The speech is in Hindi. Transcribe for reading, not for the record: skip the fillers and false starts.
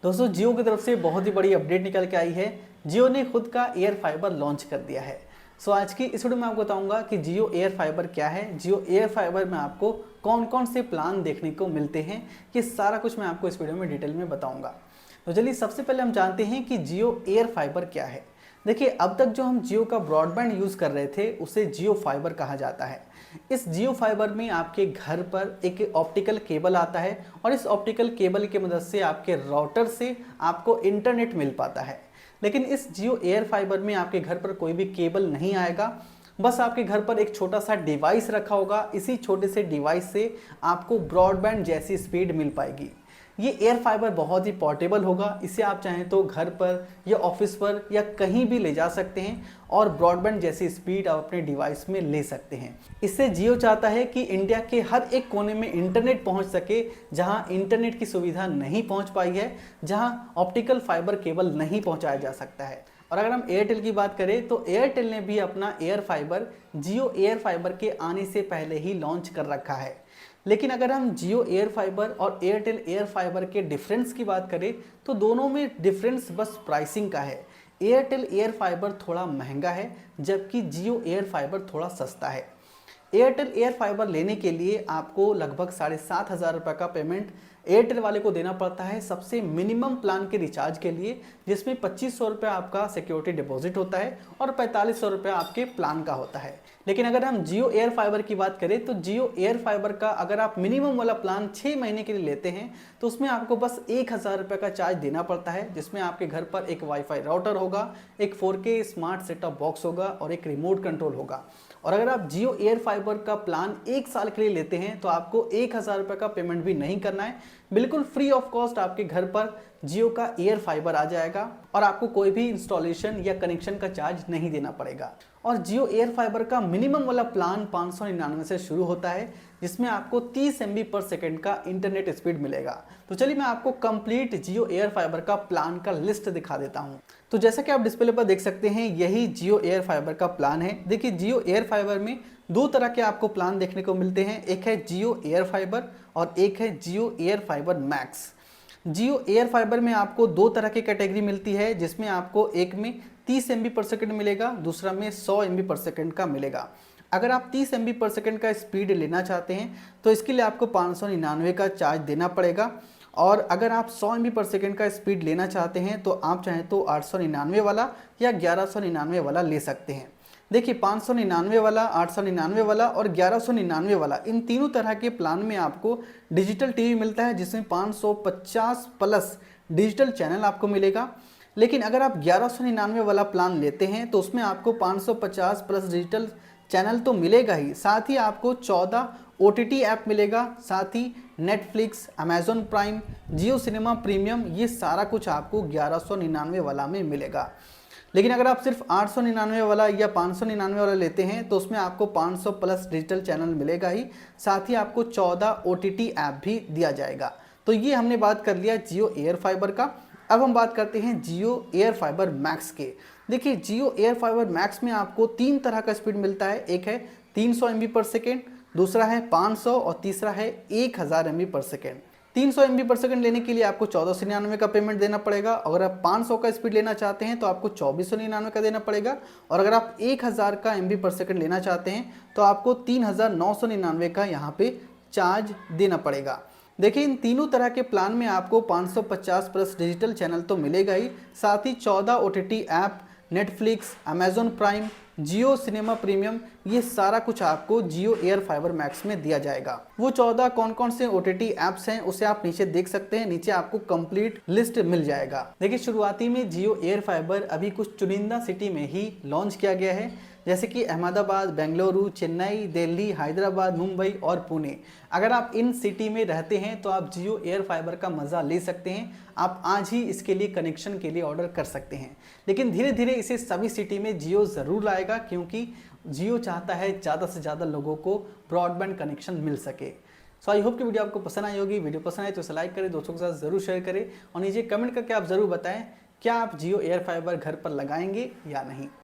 दोस्तों जियो की तरफ से बहुत ही बड़ी अपडेट निकल के आई है। जियो ने खुद का एयर फाइबर लॉन्च कर दिया है। आज की इस वीडियो में आपको बताऊंगा कि जियो एयर फाइबर क्या है, जियो एयर फाइबर में आपको कौन कौन से प्लान देखने को मिलते हैं, ये सारा कुछ मैं आपको इस वीडियो में डिटेल में बताऊंगा। तो चलिए सबसे पहले हम जानते हैं कि जियो एयर फाइबर क्या है। देखिए, अब तक जो हम जियो का ब्रॉडबैंड यूज़ कर रहे थे उसे जियो फाइबर कहा जाता है। इस जियो फाइबर में आपके घर पर एक ऑप्टिकल केबल आता है और इस ऑप्टिकल केबल की मदद से आपके राउटर से आपको इंटरनेट मिल पाता है। लेकिन इस जियो एयर फाइबर में आपके घर पर कोई भी केबल नहीं आएगा, बस आपके घर पर एक छोटा सा डिवाइस रखा होगा। इसी छोटे से डिवाइस से आपको ब्रॉडबैंड जैसी स्पीड मिल पाएगी। ये एयर फाइबर बहुत ही पोर्टेबल होगा। इसे आप चाहें तो घर पर या ऑफिस पर या कहीं भी ले जा सकते हैं और ब्रॉडबैंड जैसी स्पीड आप अपने डिवाइस में ले सकते हैं। इससे जियो चाहता है कि इंडिया के हर एक कोने में इंटरनेट पहुंच सके, जहां इंटरनेट की सुविधा नहीं पहुंच पाई है, जहां ऑप्टिकल फाइबर केबल नहीं पहुंचाया जा सकता है। और अगर हम एयरटेल की बात करें तो एयरटेल ने भी अपना एयर फाइबर जियो एयर फाइबर के आने से पहले ही लॉन्च कर रखा है। लेकिन अगर हम जियो एयर फाइबर और एयरटेल एयर फाइबर के डिफरेंस की बात करें तो दोनों में डिफरेंस बस प्राइसिंग का है। एयरटेल एयर फाइबर थोड़ा महंगा है जबकि जियो एयर फाइबर थोड़ा सस्ता है। एयरटेल एयर फाइबर लेने के लिए आपको लगभग 7,500 रुपये का पेमेंट एयरटेल वाले को देना पड़ता है सबसे मिनिमम प्लान के रिचार्ज के लिए, जिसमें 2500 रुपये आपका सिक्योरिटी डिपॉजिट होता है और 4500 रुपये आपके प्लान का होता है। लेकिन अगर हम जियो एयर फाइबर की बात करें तो जियो एयर फाइबर का अगर आप मिनिमम वाला प्लान 6 महीने के लिए लेते हैं तो उसमें आपको बस 1000 रुपये का चार्ज देना पड़ता है, जिसमें आपके घर पर एक वाईफाई राउटर होगा, एक 4K smart set top box होगा और एक रिमोट कंट्रोल होगा। और अगर आप जियो एयर फाइबर का प्लान 1 साल के लिए लेते हैं तो आपको 1000 रुपये का पेमेंट भी नहीं करना है। बिल्कुल फ्री ऑफ कॉस्ट आपके घर पर जियो का एयर फाइबर आ जाएगा और आपको कोई भी इंस्टॉलेशन या कनेक्शन का चार्ज नहीं देना पड़ेगा। और जियो एयर फाइबर का मिनिमम वाला प्लान 599 से शुरू होता है, जिसमें आपको 30 MB पर सेकेंड का इंटरनेट स्पीड मिलेगा। तो चलिए मैं आपको कंप्लीट जियो एयर फाइबर का प्लान का लिस्ट दिखा देता हूं। तो जैसा कि आप डिस्प्ले पर देख सकते हैं, यही जियो एयर फाइबर का प्लान है। देखिए, जियो एयर फाइबर में 2 तरह के आपको प्लान देखने को मिलते हैं, एक है जियो एयर फाइबर और एक है जियो एयर फाइबर मैक्स। जियो एयर फाइबर में आपको 2 तरह की कैटेगरी मिलती है, जिसमें आपको एक में 30 MB पर सेकेंड मिलेगा, दूसरा में 100 MB पर सेकेंड का मिलेगा। अगर आप 30 MB पर सेकेंड का स्पीड लेना चाहते हैं तो इसके लिए आपको 599 का चार्ज देना पड़ेगा। और अगर आप 100 MB पर सेकेंड का स्पीड लेना चाहते हैं तो आप चाहें तो 899 वाला या 1199 वाला ले सकते हैं। देखिए, 599 वाला, 899 वाला और 1199 वाला, इन तीनों तरह के प्लान में आपको डिजिटल टीवी मिलता है, जिसमें 550 प्लस डिजिटल चैनल आपको मिलेगा। लेकिन अगर आप 1199 वाला प्लान लेते हैं तो उसमें आपको 550 प्लस डिजिटल चैनल तो मिलेगा ही, साथ ही आपको 14 OTT ऐप मिलेगा, साथ ही Netflix, Amazon Prime, Jio Cinema Premium, ये सारा कुछ आपको 1199 वाला में मिलेगा। लेकिन अगर आप सिर्फ 899 वाला या 599 वाला लेते हैं तो उसमें आपको 500 प्लस डिजिटल चैनल मिलेगा ही, साथ ही आपको 14 OTT ऐप भी दिया जाएगा। तो ये हमने बात कर लिया जियो एयर फाइबर का। अब हम बात करते हैं जियो एयर फाइबर मैक्स के। देखिए, जियो एयर फाइबर मैक्स में आपको 3 तरह का स्पीड मिलता है, एक है 300 MB पर सेकेंड, दूसरा है 500 और तीसरा है 1000 MB पर सेकेंड। 300 MB पर सेकेंड लेने के लिए आपको 1499 का पेमेंट देना पड़ेगा। अगर आप 500 का स्पीड लेना चाहते हैं तो आपको 2499 का देना पड़ेगा। और अगर आप 1000 का MB पर सेकेंड लेना चाहते हैं तो आपको 3999 का यहाँ पे चार्ज देना पड़ेगा। देखिए, इन तीनों तरह के प्लान में आपको 550 प्लस डिजिटल चैनल तो मिलेगा ही, साथ ही 14 OTT app, Netflix, Amazon Prime, Jio Cinema Premium, ये सारा कुछ आपको जियो एयर फाइबर मैक्स में दिया जाएगा। वो 14 कौन कौन से OTT ऐप्स हैं उसे आप नीचे देख सकते हैं, नीचे आपको कंप्लीट लिस्ट मिल जाएगा। देखिए, शुरुआती में जियो एयर फाइबर अभी कुछ चुनिंदा सिटी में ही लॉन्च किया गया है, जैसे कि अहमदाबाद, बेंगलुरु, चेन्नई, दिल्ली, हैदराबाद, मुंबई और पुणे। अगर आप इन सिटी में रहते हैं तो आप जियो एयर फाइबर का मज़ा ले सकते हैं। आप आज ही इसके लिए कनेक्शन के लिए ऑर्डर कर सकते हैं। लेकिन धीरे धीरे इसे सभी सिटी में जियो ज़रूर लाएगा, क्योंकि जियो चाहता है ज़्यादा से ज़्यादा लोगों को ब्रॉडबैंड कनेक्शन मिल सके। आई होप कि वीडियो आपको पसंद आई होगी। वीडियो पसंद आए तो इसे लाइक करें, दोस्तों के साथ ज़रूर शेयर करें और नीचे कमेंट करके आप ज़रूर बताएं क्या आप जियो एयर फाइबर घर पर लगाएंगे या नहीं।